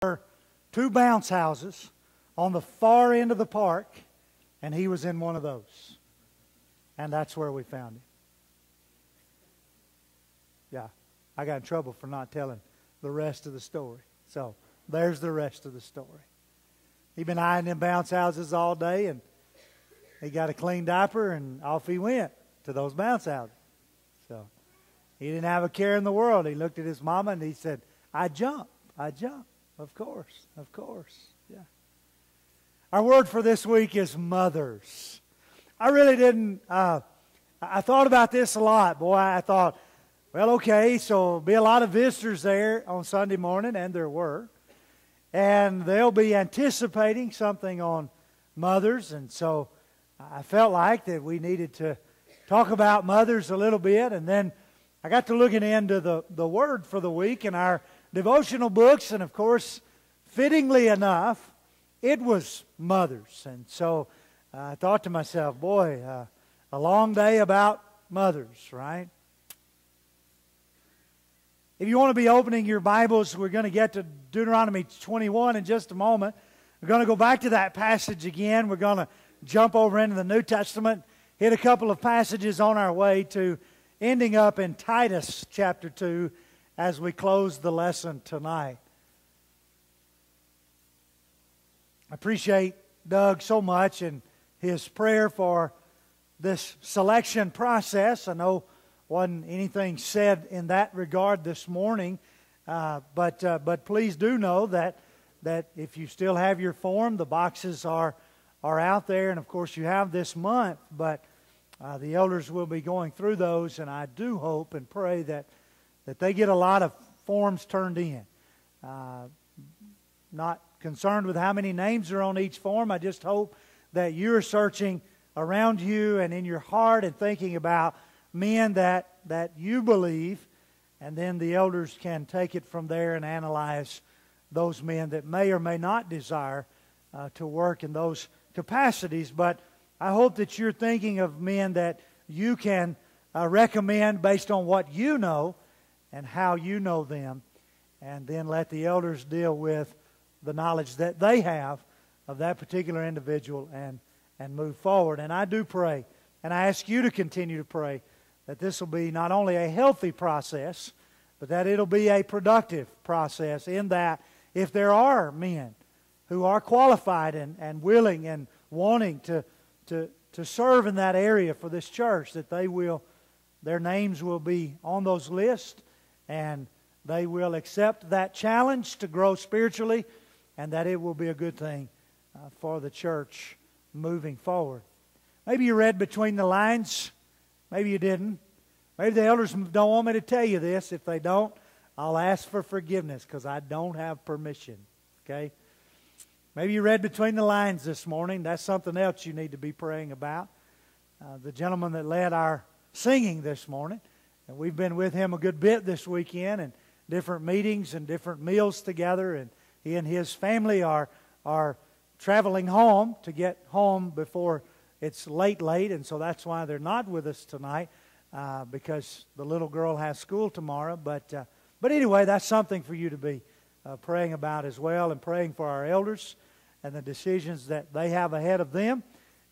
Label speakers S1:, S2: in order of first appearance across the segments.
S1: were two bounce houses on the far end of the park, and he was in one of those. And that's where we found him. Yeah, I got in trouble for not telling the rest of the story. So there's the rest of the story. He'd been eyeing them bounce houses all day, and he got a clean diaper, and off he went to those bounce houses. So he didn't have a care in the world. He looked at his mama, and he said, I jump. Of course. Yeah. Our word for this week is mothers. I really didn't, I thought about this a lot. Boy, I thought, well, okay, so there'll be a lot of visitors there on Sunday morning, and there were. And they'll be anticipating something on mothers. And so I felt like that we needed to talk about mothers a little bit. And then I got to looking into the word for the week in our devotional books. And, of course, fittingly enough, it was mothers. And so I thought to myself, boy, a long day about mothers, right? If you want to be opening your Bibles, we're going to get to Deuteronomy 21 in just a moment. We're going to go back to that passage again. We're going to jump over into the New Testament, hit a couple of passages on our way to ending up in Titus chapter 2 as we close the lesson tonight. I appreciate Doug so much and his prayer for this selection process. I know wasn't anything said in that regard this morning, but please do know that if you still have your form, the boxes are out there, and of course you have this month, but the elders will be going through those, and I do hope and pray that they get a lot of forms turned in. Not concerned with how many names are on each form. I just hope that you're searching around you and in your heart and thinking about men that you believe, and then the elders can take it from there and analyze those men that may or may not desire to work in those capacities. But I hope that you're thinking of men that you can recommend based on what you know and how you know them, and then let the elders deal with the knowledge that they have of that particular individual and move forward. And I do pray, and I ask you to continue to pray, that this will be not only a healthy process, but that it'll be a productive process, in that if there are men who are qualified and willing and wanting to serve in that area for this church, that their names will be on those lists, and they will accept that challenge to grow spiritually, and that it will be a good thing for the church moving forward. Maybe you read between the lines. Maybe you didn't. Maybe the elders don't want me to tell you this. If they don't, I'll ask for forgiveness because I don't have permission. Okay? Maybe you read between the lines this morning. That's something else you need to be praying about. The gentleman that led our singing this morning, and we've been with him a good bit this weekend, and different meetings and different meals together, and he and his family are traveling home to get home before it's late, and so that's why they're not with us tonight, because the little girl has school tomorrow. But anyway, that's something for you to be praying about as well, and praying for our elders and the decisions that they have ahead of them,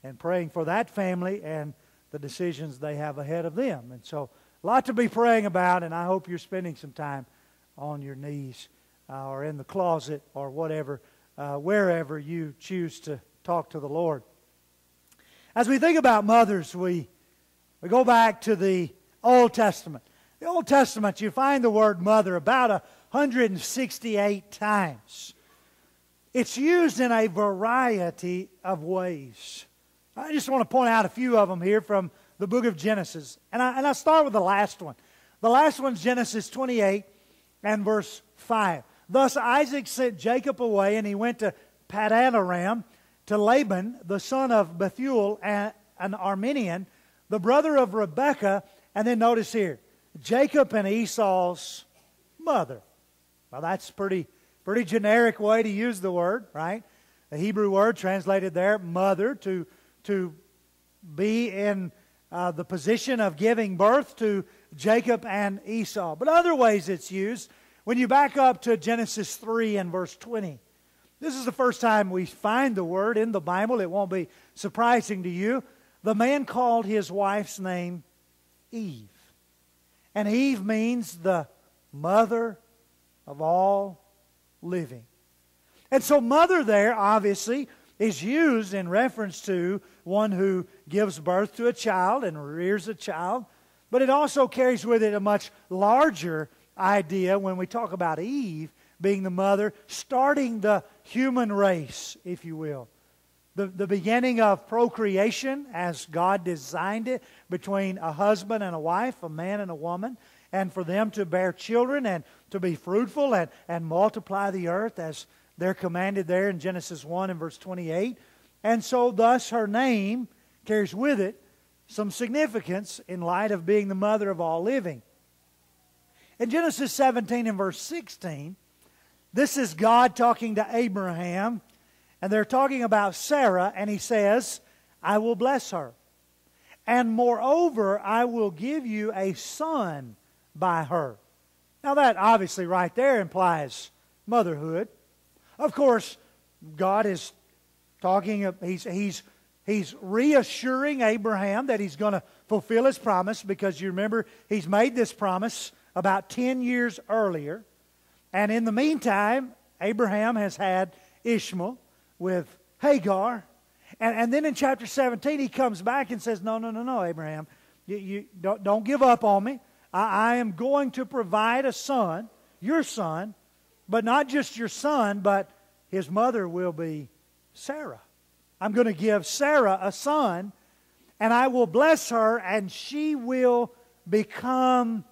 S1: and praying for that family and the decisions they have ahead of them. And so a lot to be praying about, and I hope you're spending some time on your knees or in the closet or whatever, wherever you choose to talk to the Lord. As we think about mothers, we go back to the Old Testament. The Old Testament, you find the word mother about 168 times. It's used in a variety of ways. I just want to point out a few of them here from the book of Genesis. And I start with the last one. The last one's Genesis 28 and verse 5. Thus Isaac sent Jacob away, and he went to Paddan Aram, to Laban, the son of Bethuel, an Aramean, the brother of Rebekah, and then notice here, Jacob and Esau's mother. Well, that's pretty generic way to use the word, right? The Hebrew word translated there, mother, to be in the position of giving birth to Jacob and Esau. But other ways it's used, When you back up to Genesis 3 and verse 20, this is the first time we find the word in the Bible. It won't be surprising to you. The man called his wife's name Eve. And Eve means the mother of all living. And so mother there, obviously, is used in reference to one who gives birth to a child and rears a child. But it also carries with it a much larger idea when we talk about Eve being the mother, starting the human race, if you will. The beginning of procreation as God designed it between a husband and a wife, a man and a woman, and for them to bear children and to be fruitful and multiply the earth as they're commanded there in Genesis 1 and verse 28. And so thus her name carries with it some significance in light of being the mother of all living. In Genesis 17 and verse 16, this is God talking to Abraham, and they're talking about Sarah, and He says, I will bless her. And moreover, I will give you a son by her. Now that obviously right there implies motherhood. Of course, God is talking, He's reassuring Abraham that He's going to fulfill His promise, because you remember He's made this promise about 10 years earlier. And in the meantime, Abraham has had Ishmael with Hagar. And then in chapter 17, he comes back and says, no, Abraham. You don't give up on me. I am going to provide a son, your son, but not just your son, but his mother will be Sarah. I'm going to give Sarah a son, and I will bless her, and she will become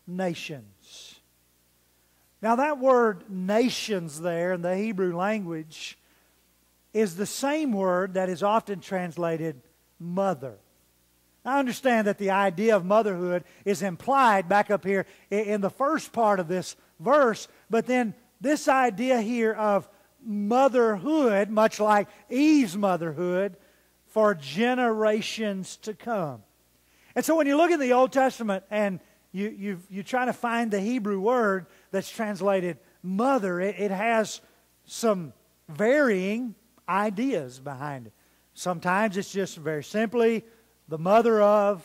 S1: nations. Now that word nations there in the Hebrew language is the same word that is often translated mother. I understand that the idea of motherhood is implied back up here in the first part of this verse, but then this idea here of motherhood, much like Eve's motherhood, for generations to come. And so when you look in the Old Testament and you try to find the Hebrew word that's translated mother, it has some varying ideas behind it. Sometimes it's just very simply the mother of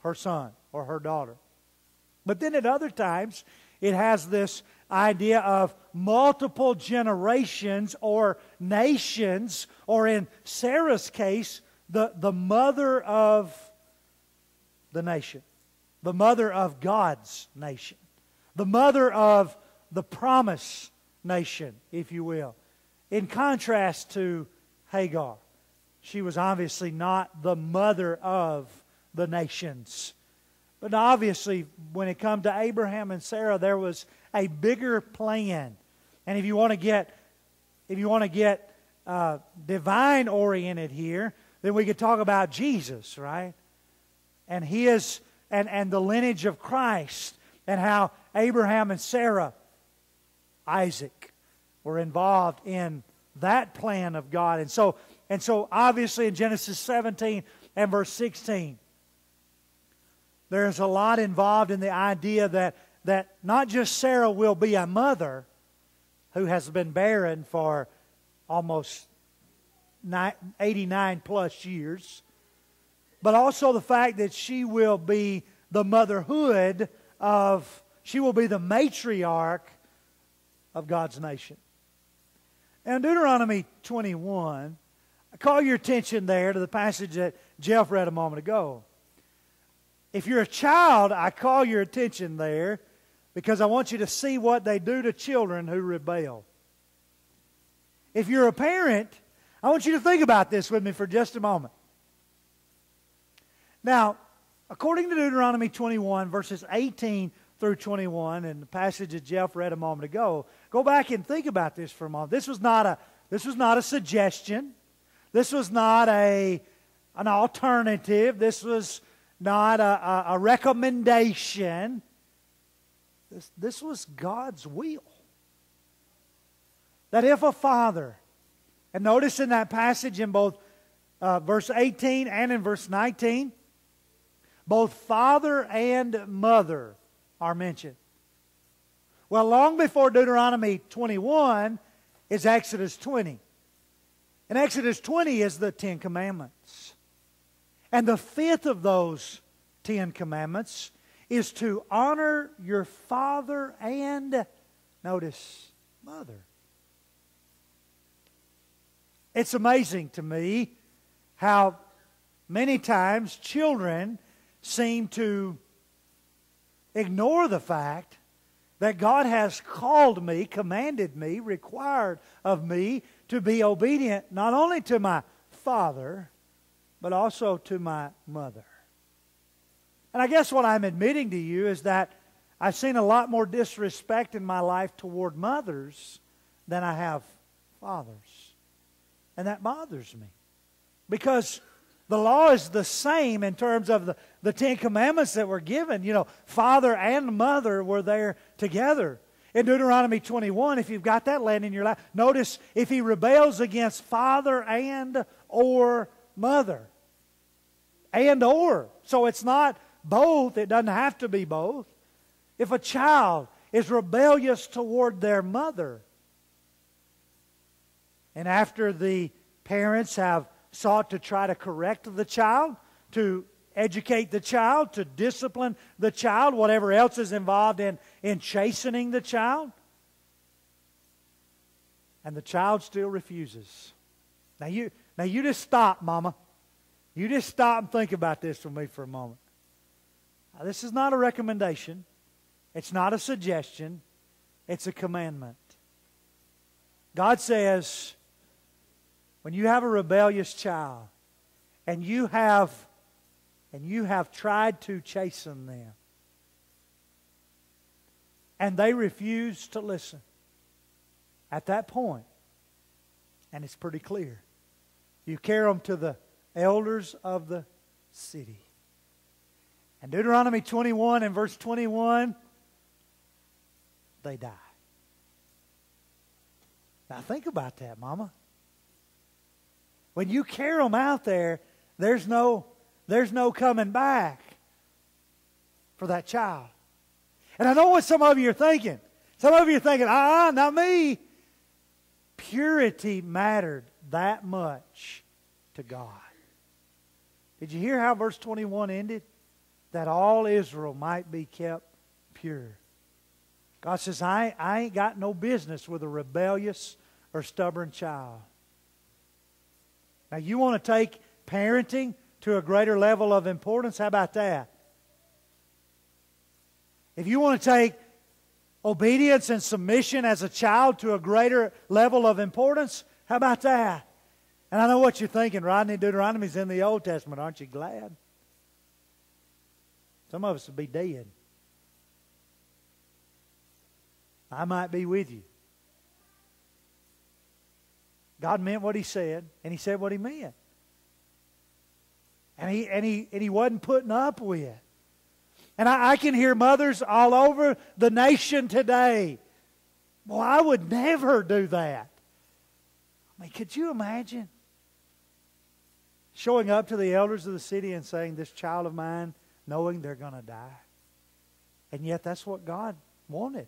S1: her son or her daughter. But then at other times, it has this idea of multiple generations or nations, or in Sarah's case, the mother of the nation, the mother of God's nation, the mother of the promised nation, if you will. In contrast to Hagar, she was obviously not the mother of the nations. But obviously, when it comes to Abraham and Sarah, there was a bigger plan. And if you want to get divine oriented here, then we could talk about Jesus, right? And his and the lineage of Christ, and how Abraham and Sarah, Isaac, were involved in that plan of God. And so obviously in Genesis 17 and verse 16, there's a lot involved in the idea that not just Sarah will be a mother who has been barren for almost 89 plus years, but also the fact that she will be the motherhood of, she will be the matriarch of God's nation. Now, in Deuteronomy 21, I call your attention there to the passage that Jeff read a moment ago. If you're a child, I call your attention there because I want you to see what they do to children who rebel. If you're a parent, I want you to think about this with me for just a moment. Now, according to Deuteronomy 21, verses 18 through 21, and the passage that Jeff read a moment ago, go back and think about this for a moment. This was not a suggestion. This was not an alternative. This was not a recommendation. This was God's will. That if a father, and notice in that passage in both verse 18 and in verse 19, both father and mother are mentioned. Well, long before Deuteronomy 21 is Exodus 20. And Exodus 20 is the Ten Commandments. And the fifth of those 10 commandments is to honor your father and, notice, mother. It's amazing to me how many times children seem to ignore the fact that God has called me, commanded me, required of me to be obedient not only to my father, but also to my mother. And I guess what I'm admitting to you is that I've seen a lot more disrespect in my life toward mothers than I have fathers. And that bothers me. Because the law is the same in terms of the Ten Commandments that were given. You know, father and mother were there together. In Deuteronomy 21, if you've got that land in your life, notice if he rebels against father and or mother. And or. So it's not both. It doesn't have to be both. If a child is rebellious toward their mother, and after the parents have sought to try to correct the child, to educate the child, to discipline the child, whatever else is involved in chastening the child, and the child still refuses. Now you just stop, Mama. You just stop and think about this with me for a moment. Now, this is not a recommendation. It's not a suggestion. It's a commandment. God says, when you have a rebellious child and you have tried to chasten them and they refuse to listen, at that point, and it's pretty clear, you carry them to the elders of the city. And Deuteronomy 21 and verse 21, they die. Now think about that, Mama. When you carry them out there, there's no coming back for that child. And I know what some of you are thinking. Some of you are thinking, not me. Purity mattered that much to God. Did you hear how verse 21 ended? That all Israel might be kept pure. God says, I ain't got no business with a rebellious or stubborn child. Now, you want to take parenting to a greater level of importance? How about that? If you want to take obedience and submission as a child to a greater level of importance, how about that? And I know what you're thinking, Rodney. Deuteronomy's in the Old Testament. Aren't you glad? Some of us would be dead. I might be with you. God meant what He said, and He said what He meant. And he wasn't putting up with. And I can hear mothers all over the nation today. Well, I would never do that. I mean, could you imagine showing up to the elders of the city and saying, this child of mine, knowing they're going to die? And yet that's what God wanted.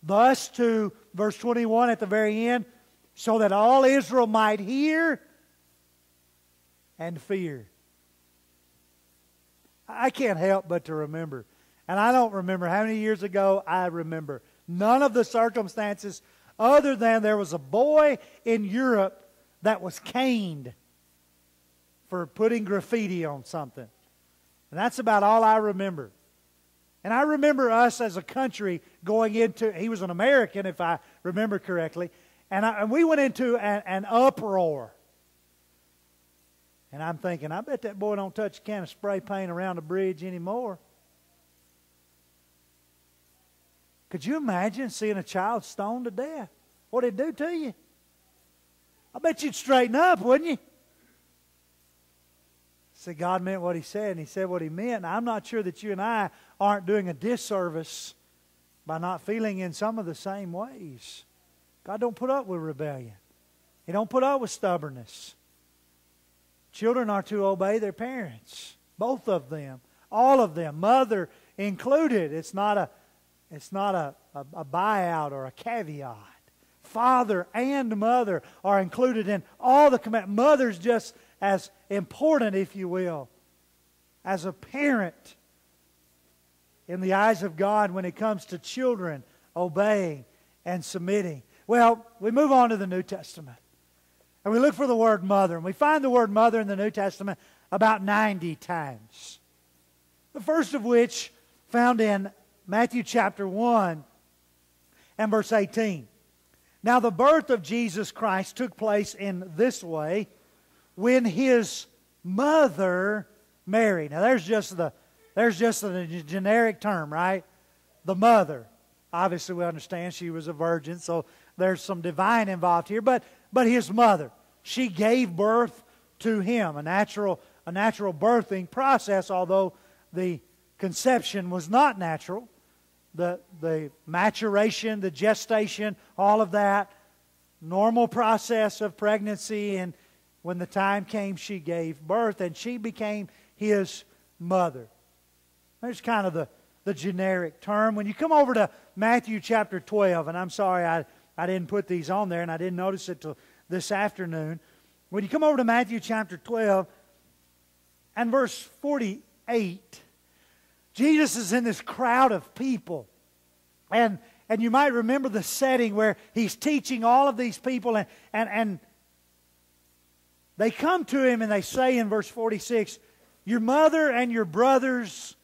S1: Thus, to verse 21 at the very end, so that all Israel might hear and fear. I can't help but to remember. And I don't remember how many years ago. I remember none of the circumstances other than there was a boy in Europe that was caned for putting graffiti on something. And that's about all I remember. And I remember us as a country going into, he was an American if I remember correctly, and we went into an uproar. And I'm thinking, I bet that boy don't touch a can of spray paint around the bridge anymore. Could you imagine seeing a child stoned to death? What it'd do to you? I bet you'd straighten up, wouldn't you? See, God meant what He said, and He said what He meant. And I'm not sure that you and I aren't doing a disservice by not feeling in some of the same ways. God don't put up with rebellion. He don't put up with stubbornness. Children are to obey their parents. Both of them. All of them. Mother included. It's not It's not a buyout or a caveat. Father and mother are included in all the commands. Mother's just as important, if you will, as a parent in the eyes of God when it comes to children obeying and submitting. Well, we move on to the New Testament. And we look for the word mother. And we find the word mother in the New Testament about 90 times. The first of which found in Matthew chapter 1 and verse 18. Now the birth of Jesus Christ took place in this way when His mother Mary. Now there's just the generic term, right? The mother. Obviously we understand she was a virgin, so there's some divine involved here. But His mother, she gave birth to Him. A natural birthing process, although the conception was not natural. The maturation, the gestation, all of that, normal process of pregnancy, and when the time came, she gave birth, and she became His mother. There's kind of the generic term. When you come over to Matthew chapter 12, and I'm sorry I didn't put these on there, and I didn't notice it till this afternoon. When you come over to Matthew chapter 12 and verse 48, Jesus is in this crowd of people. And you might remember the setting where He's teaching all of these people, and they come to Him and they say in verse 46, your mother and your brothers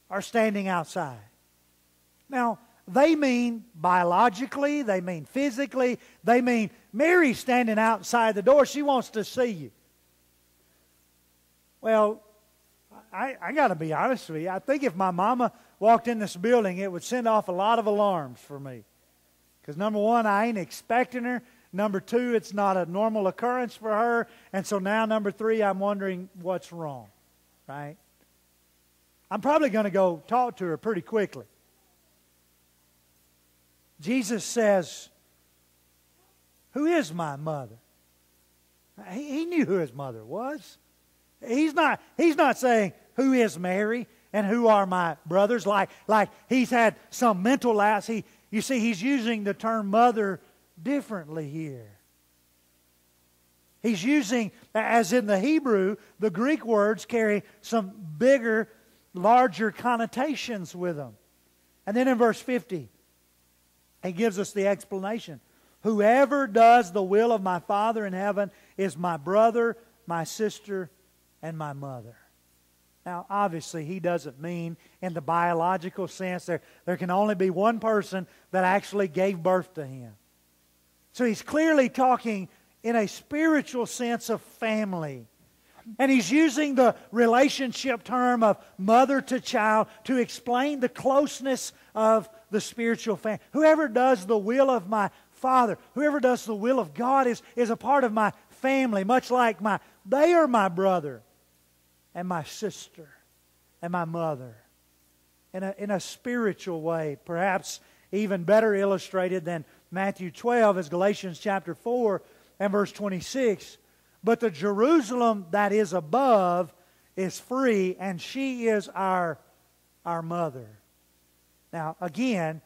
S1: are standing outside. Now, they mean biologically, they mean physically, they mean Mary's standing outside the door. She wants to see you. Well, I got to be honest with you. I think if my mama walked in this building, it would send off a lot of alarms for me. Because number one, I ain't expecting her. Number two, it's not a normal occurrence for her. And so now, number three, I'm wondering what's wrong. Right? I'm probably going to go talk to her pretty quickly. Jesus says, who is my mother? He knew who His mother was. He's not saying, who is Mary and who are my brothers? Like He's had some mental lapse. You see, He's using the term mother differently here. He's using, as in the Hebrew, the Greek words carry some bigger, larger connotations with them. And then in verse 50, He gives us the explanation. Whoever does the will of my Father in heaven is my brother, my sister, and my mother. Now, obviously, He doesn't mean in the biological sense there can only be one person that actually gave birth to Him. So He's clearly talking in a spiritual sense of family. And He's using the relationship term of mother to child to explain the closeness of the spiritual family. Whoever does the will of my Father, whoever does the will of God is a part of my family, much like they are my brother and my sister and my mother. In a spiritual way, perhaps even better illustrated than Matthew 12 is Galatians chapter 4 and verse 26. But the Jerusalem that is above is free, and she is our mother. Now, again,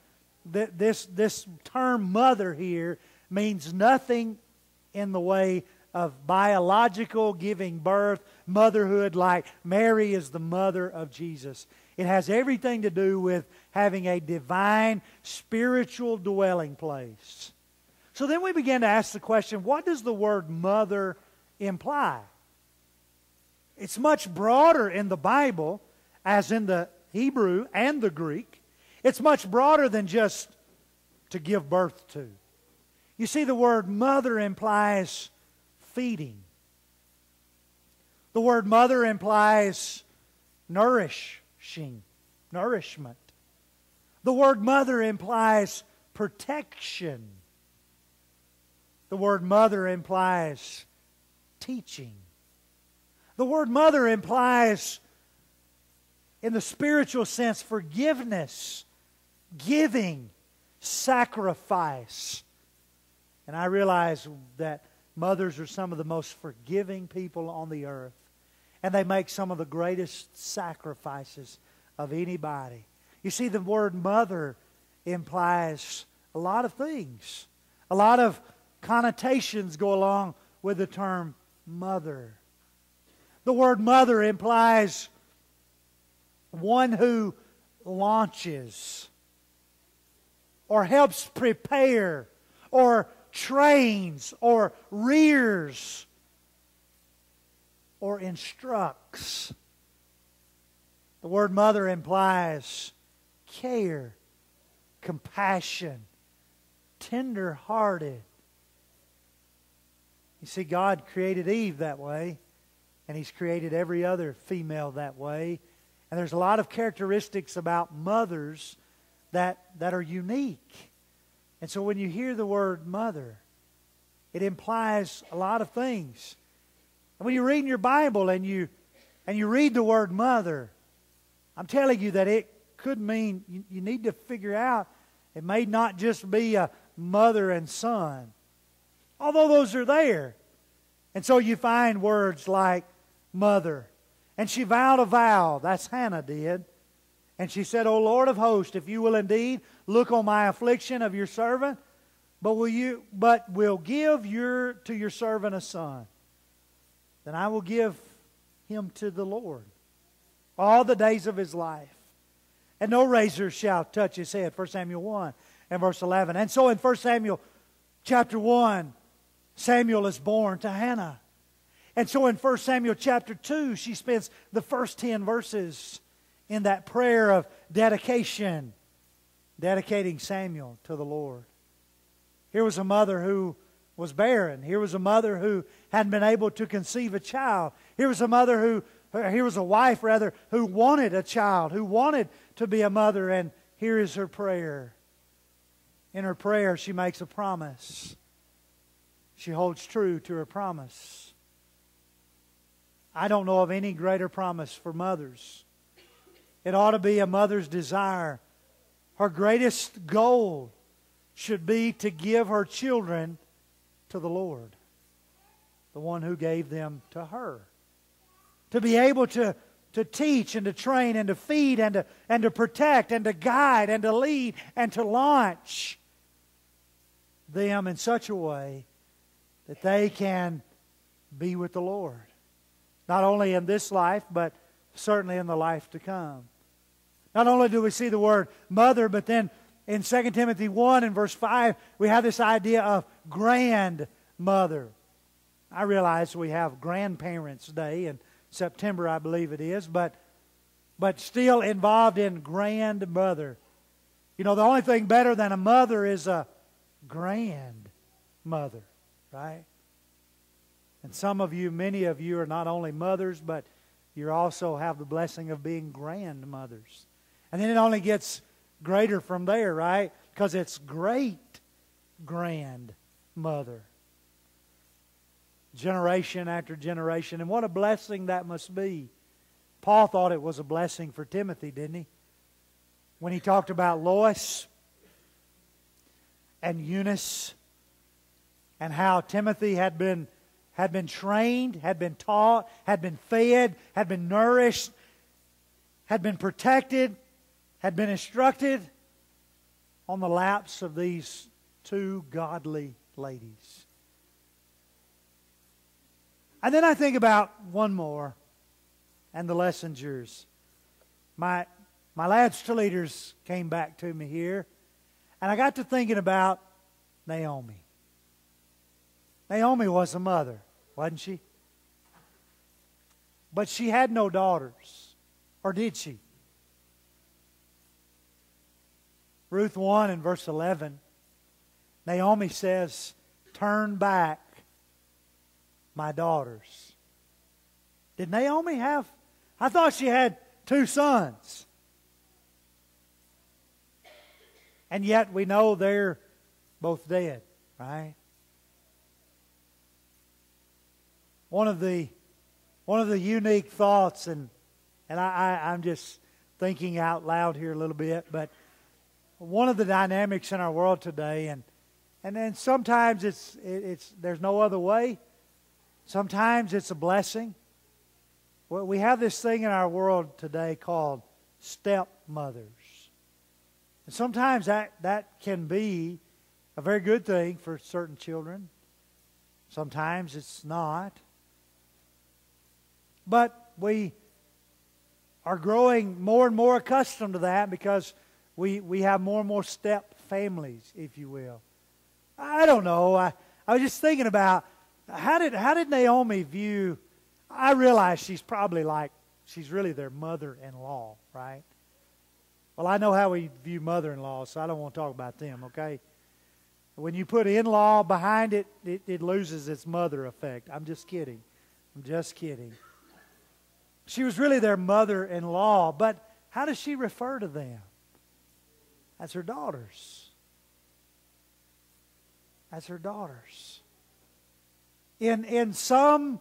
S1: this term mother here means nothing in the way of biological giving birth, motherhood, like Mary is the mother of Jesus. It has everything to do with having a divine spiritual dwelling place. So then we begin to ask the question, what does the word mother imply? It's much broader in the Bible, as in the Hebrew and the Greek. It's much broader than just to give birth to. You see, the word mother implies feeding. The word mother implies nourishment. The word mother implies protection. The word mother implies teaching. The word mother implies, in the spiritual sense, forgiveness, giving, sacrifice. And I realize that mothers are some of the most forgiving people on the earth. And they make some of the greatest sacrifices of anybody. You see, the word mother implies a lot of things. A lot of connotations go along with the term mother. The word mother implies one who launches or helps prepare or trains or rears or instructs. The word mother implies care, compassion, tender-hearted. You see, God created Eve that way, and He's created every other female that way. And there's a lot of characteristics about mothers that are unique. And so when you hear the word mother, it implies a lot of things. And when you read in your Bible and you read the word mother, I'm telling you that it could mean you need to figure out it may not just be a mother and son, although those are there. And so you find words like mother. And she vowed a vow, that's Hannah did. And she said, O Lord of hosts, if you will indeed look on my affliction of your servant, but will give to your servant a son, then I will give him to the Lord all the days of his life. And no razor shall touch his head. 1 Samuel 1 and verse 11. And so in 1 Samuel chapter 1, Samuel is born to Hannah. And so in 1 Samuel chapter 2, she spends the first 10 verses in that prayer of dedication, dedicating Samuel to the Lord. Here was a mother who was barren. Here was a mother who hadn't been able to conceive a child. Here was a wife who wanted a child, who wanted to be a mother, and here is her prayer. In her prayer, she makes a promise. She holds true to her promise. I don't know of any greater promise for mothers. It ought to be a mother's desire. Her greatest goal should be to give her children to the Lord, the one who gave them to her. To be able to teach and to train and to feed and to protect and to guide and to lead and to launch them in such a way that they can be with the Lord. Not only in this life, but certainly in the life to come. Not only do we see the word mother, but then in 2 Timothy 1 and verse 5, we have this idea of grandmother. I realize we have Grandparents' Day in September, I believe it is, but still involved in grandmother. You know, the only thing better than a mother is a grandmother, right? And some of you, many of you are not only mothers, but you also have the blessing of being grandmothers. And then it only gets greater from there, right? Because it's great grandmother. Generation after generation. And what a blessing that must be. Paul thought it was a blessing for Timothy, didn't he? When he talked about Lois and Eunice and how Timothy had been trained, had been taught, had been fed, had been nourished, had been protected, had been instructed on the laps of these two godly ladies. And then I think about one more, and the Lessingers. My lads to leaders came back to me here, and I got to thinking about Naomi. Naomi was a mother, wasn't she? But she had no daughters. Or did she? Ruth 1 and verse 11, Naomi says, "Turn back, my daughters." Did Naomi have? I thought she had 2 sons. And yet we know they're both dead, right? One of the unique thoughts, and I'm just thinking out loud here a little bit, but one of the dynamics in our world today, and then sometimes it's there's no other way. Sometimes it's a blessing. Well, we have this thing in our world today called stepmothers. And sometimes that can be a very good thing for certain children. Sometimes it's not. But we are growing more and more accustomed to that because we have more and more step families, if you will. I don't know. I was just thinking about how did Naomi view. I realize she's really their mother-in-law, right? Well, I know how we view mother-in-law, so I don't want to talk about them, okay? When you put in-law behind it, it loses its mother effect. I'm just kidding. She was really their mother-in-law, but how does she refer to them? As her daughters. As her daughters. In some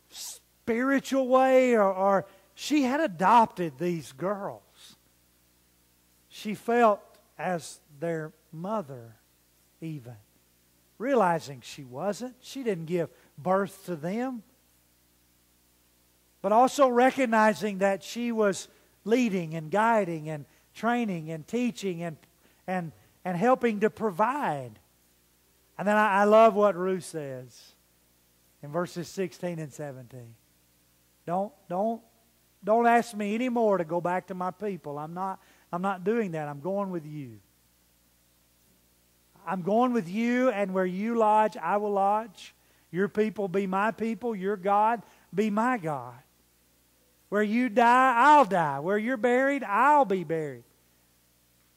S1: spiritual way, or she had adopted these girls. She felt as their mother, even. Realizing she wasn't. She didn't give birth to them. But also recognizing that she was leading and guiding and training and teaching and helping to provide. And then I love what Ruth says in verses 16 and 17. Don't ask me anymore to go back to my people. I'm not doing that. I'm going with you. I'm going with you, and where you lodge, I will lodge. Your people be my people. Your God be my God. Where you die, I'll die. Where you're buried, I'll be buried.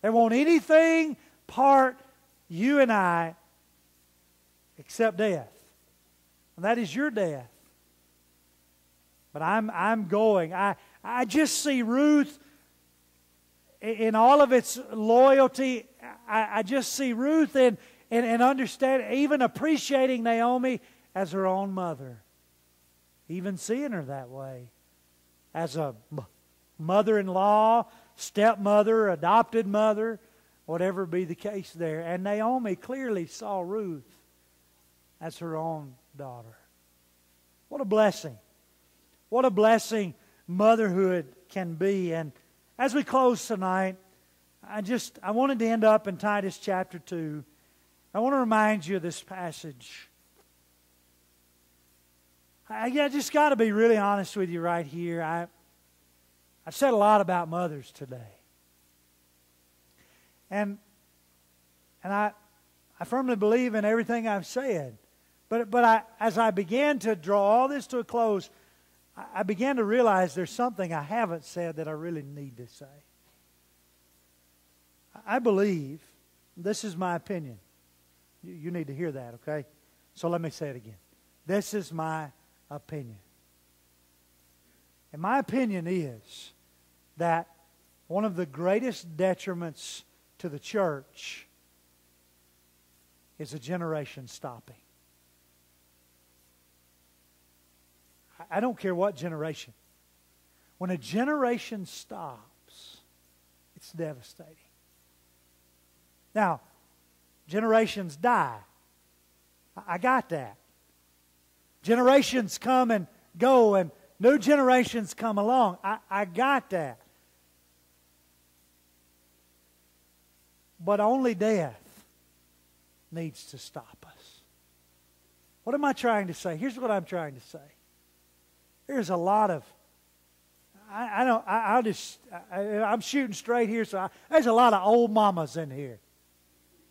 S1: There won't anything part you and I except death. And that is your death. But I'm going. I just see Ruth in all of its loyalty. I just see Ruth and understand, even appreciating Naomi as her own mother. Even seeing her that way. As a mother-in-law, stepmother, adopted mother, whatever be the case there. And Naomi clearly saw Ruth as her own daughter. What a blessing. What a blessing motherhood can be. And as we close tonight, I wanted to end up in Titus chapter 2. I want to remind you of this passage. I just got to be really honest with you right here. I've said a lot about mothers today. And I firmly believe in everything I've said. But as I began to draw all this to a close, I began to realize there's something I haven't said that I really need to say. I believe, this is my opinion. You need to hear that, okay? So let me say it again. This is my opinion. And my opinion is that one of the greatest detriments to the church is a generation stopping. I don't care what generation. When a generation stops, it's devastating. Now, generations die. I got that. Generations come and go, and new generations come along. I got that. But only death needs to stop us. What am I trying to say? Here's what I'm trying to say. There's a lot of, I'm shooting straight here, so there's a lot of old mamas in here.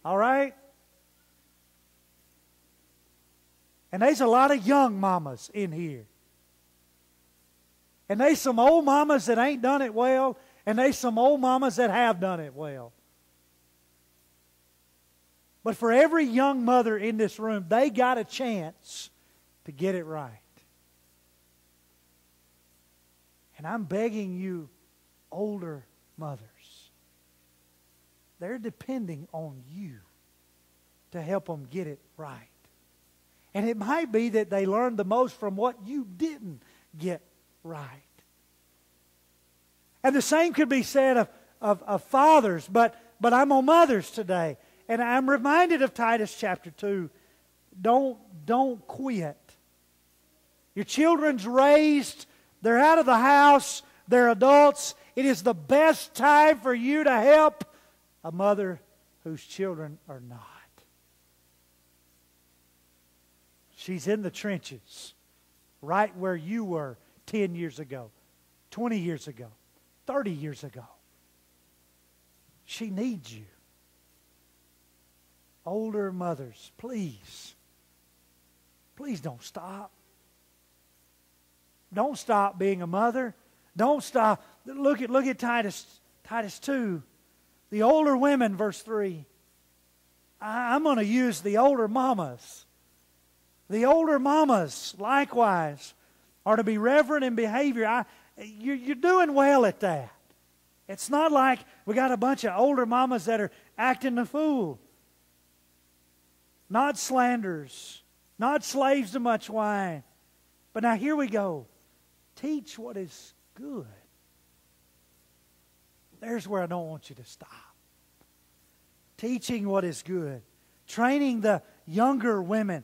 S1: All right? And there's a lot of young mamas in here. And there's some old mamas that ain't done it well, and there's some old mamas that have done it well. But for every young mother in this room, they got a chance to get it right. And I'm begging you, older mothers, they're depending on you to help them get it right. And it might be that they learned the most from what you didn't get right. And the same could be said of fathers, but I'm on mothers today. And I'm reminded of Titus chapter 2. Don't quit. Your children's raised. They're out of the house. They're adults. it is the best time for you to help a mother whose children are not. She's in the trenches, right where you were 10 years ago, 20 years ago, 30 years ago. She needs you. Older mothers, please don't stop. Don't stop being a mother. Don't stop. Look at Titus 2. The older women, verse 3. I'm going to use the older mamas. The older mamas, likewise, are to be reverent in behavior. You're doing well at that. It's not like we got a bunch of older mamas that are acting the fool. Not slanderers. Not slaves to much wine. But now here we go. Teach what is good. There's where I don't want you to stop. Teaching what is good. Training the younger women.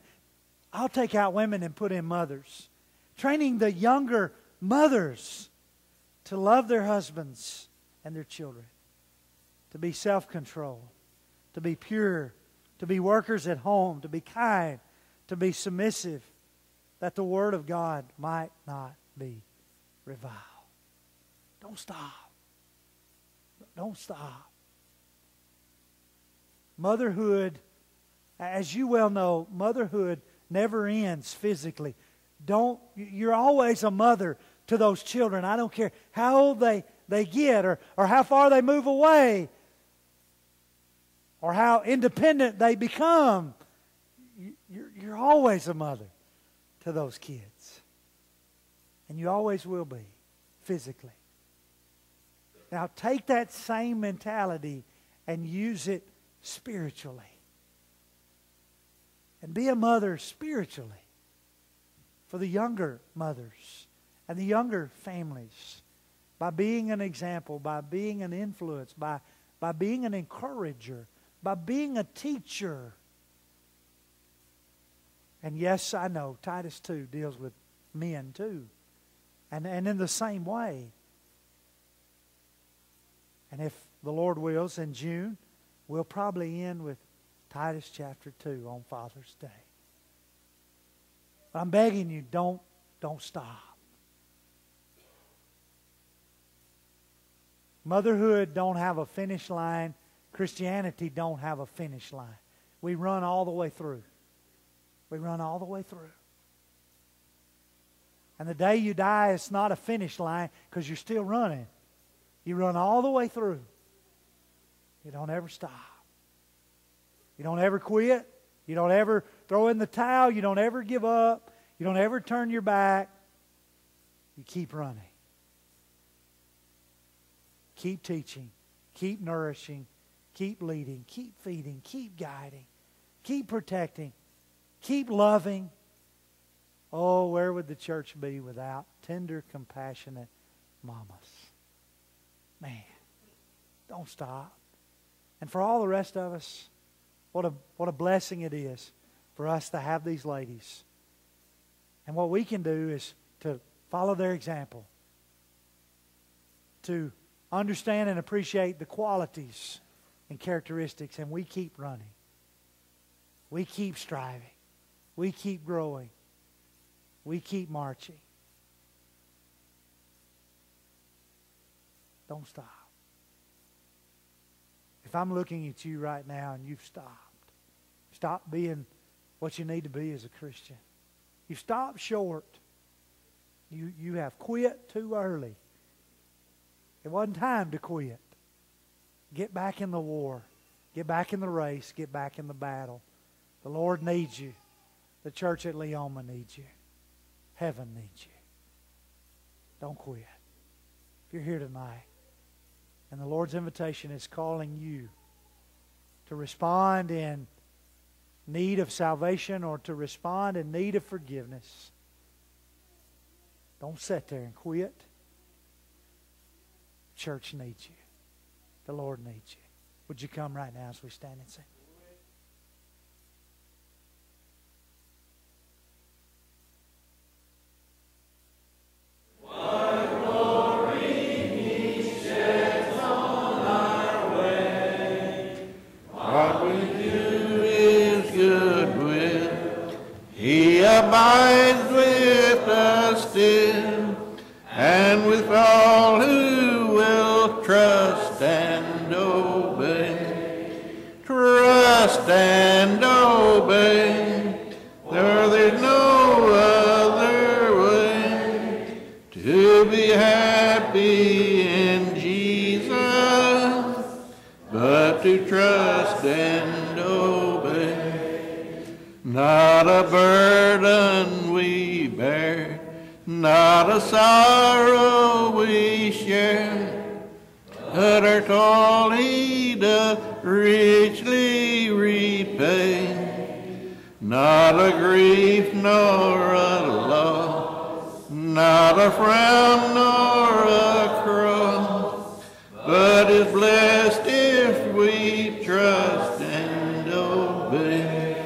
S1: I'll take out women and put in mothers. Training the younger mothers to love their husbands and their children. To be self-controlled. To be pure. To be workers at home. To be kind. To be submissive. That the Word of God might not be reviled. Don't stop. Don't stop. Motherhood, as you well know, motherhood never ends physically. You're always a mother to those children. I don't care how old they get or how far they move away or how independent they become. You're always a mother to those kids. And you always will be, physically. Now take that same mentality and use it spiritually. And be a mother spiritually for the younger mothers and the younger families. By being an example, by being an influence, by being an encourager, by being a teacher. And yes, I know, Titus 2 deals with men too. And in the same way. And if the Lord wills, in June, we'll probably end with Titus chapter 2 on Father's Day. But I'm begging you, don't stop. Motherhood don't have a finish line. Christianity don't have a finish line. We run all the way through. We run all the way through. And the day you die, it's not a finish line because you're still running. You run all the way through. You don't ever stop. You don't ever quit. You don't ever throw in the towel. You don't ever give up. You don't ever turn your back. You keep running. Keep teaching. Keep nourishing. Keep leading. Keep feeding. Keep guiding. Keep protecting. Keep loving. Oh, where would the church be without tender, compassionate mamas? Man, don't stop. And for all the rest of us, what a blessing it is for us to have these ladies. And what we can do is to follow their example. To understand and appreciate the qualities and characteristics. And we keep running. We keep striving. We keep growing. We keep marching. Don't stop. If I'm looking at you right now and you've stopped, stop being what you need to be as a Christian. You've stopped short. You have quit too early. It wasn't time to quit. Get back in the war. Get back in the race. Get back in the battle. The Lord needs you. The church at Leoma needs you. Heaven needs you. Don't quit. If you're here tonight and the Lord's invitation is calling you to respond in need of salvation or to respond in need of forgiveness, don't sit there and quit. The church needs you. The Lord needs you. Would you come right now as we stand and sing?
S2: What glory meets abides with us still, and with all who will trust and obey. Trust and obey, for there's no other way to be happy in Jesus, but to trust and obey. Not a burden we bear, not a sorrow we share, but our toil He doth richly repay. Not a grief nor a loss, not a frown nor a cross, but is blessed if we trust and obey.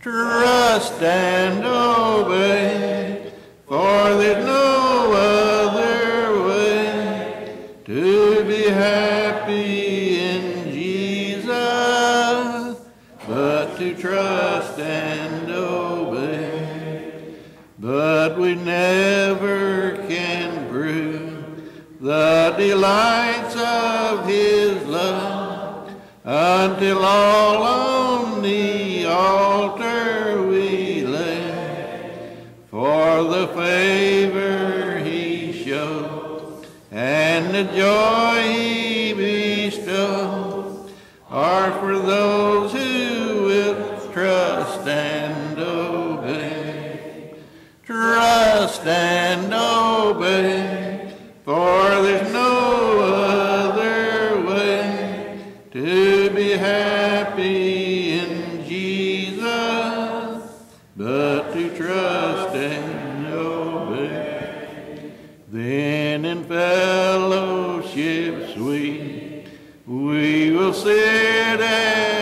S2: Trust and obey, for there's no other way to be happy in Jesus, but to trust and obey. But we never can prove the delights of His love until all on the altar we lay. For the favor He showed and the joy He bestowed are for those who will trust and obey. Trust and obey, for there's no other way to be happy in Jesus, but to trust and obey. Then in fellowship sweet we will sit at